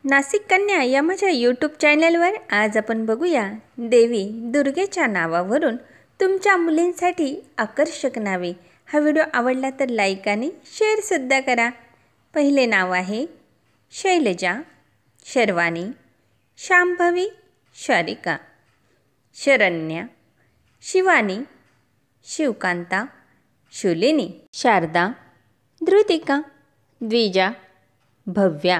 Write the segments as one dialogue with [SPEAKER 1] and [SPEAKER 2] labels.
[SPEAKER 1] नाशिक कन्या या माझ्या यूट्यूब चॅनलवर आज आपण बघूया देवी दुर्गेच्या नावावरून तुमच्या मुलींसाठी आकर्षक नावे। हा व्हिडिओ आवडला तर लाईक आणि शेअर सुद्धा करा। पहिले नाव आहे शैलजा, शर्वाणी, शांभवी, शारिका, शरण्या, शिवानी, शिवकांता, शुलिनी, शारदा, धृतिका, द्विजा, भव्या,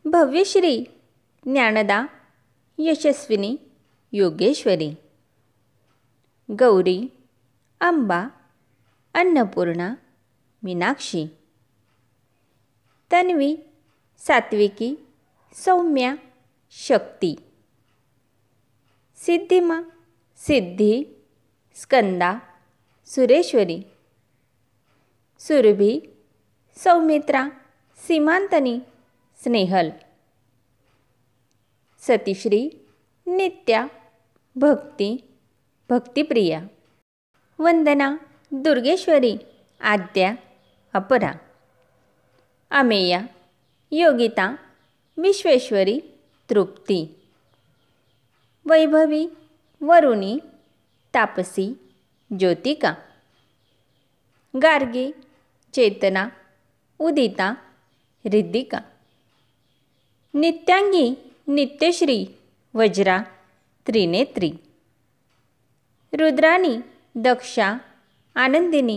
[SPEAKER 1] भव्यश्री, ज्ञानदा, यशस्विनी, योगेश्वरी, गौरी, अंबा, अन्नपूर्णा, मीनाक्षी, तन्वी, सात्विकी, सौम्या, शक्ती, सिद्धिमा, सिद्धी, स्कंदा, सुरेश्वरी, सुरभी, सौमित्रा, सीमांतनी, स्नेहल, सतीश्री, नित्या, भक्ती, भक्तिप्रिया, वंदना, दुर्गेश्वरी, आद्या, अपरा, अमेया, योगिता, विश्वेश्वरी, तृप्ती, वैभवी, वरुणी, तापसी, ज्योतिका, गार्गी, चेतना, उदिता, रिद्धिका, नित्यांगी, नित्यश्री, वज्रा, त्रिनेत्री, रुद्राणी, दक्षा, आनंदिनी,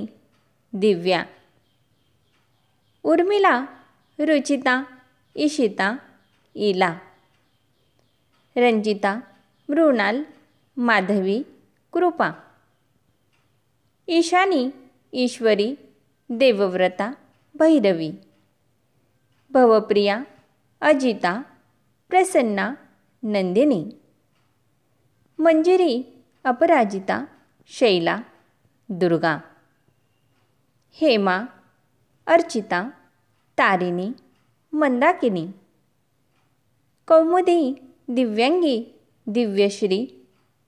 [SPEAKER 1] दिव्या, उर्मिला, रुचिता, इशिता, इला, रंजिता, मृणाल, माधवी, कृपा, ईशानी, ईश्वरी, देवव्रता, भैरवी, भवप्रिया, अजिता, प्रसन्ना, नंदिनी, मंजिरी, अपराजिता, शैला, दुर्गा, हेमा, अर्चिता, तारिणी, मंदाकिनी, कौमुदी, दिव्यांगी, दिव्यश्री,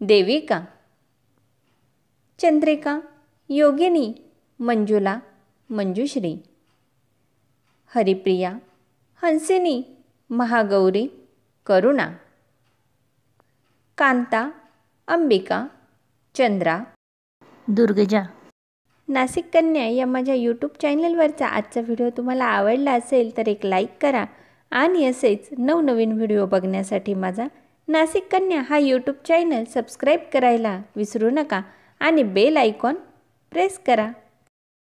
[SPEAKER 1] देविका, चंद्रिका, योगिनी, मंजुला, मंजुश्री, हरिप्रिया, हंसिनी, महागौरी, करुणा, कांता, अंबिका, चंद्रा, दुर्गजा। नाशिक कन्या या माझ्या यूट्यूब चॅनलवरचा आजचा व्हिडिओ तुम्हाला आवडला असेल तर एक लाईक करा आणि असेच नवनवीन व्हिडिओ बघण्यासाठी माझा नाशिक कन्या हा यूट्यूब चॅनल सबस्क्राईब करायला विसरू नका आणि बेल आयकॉन प्रेस करा।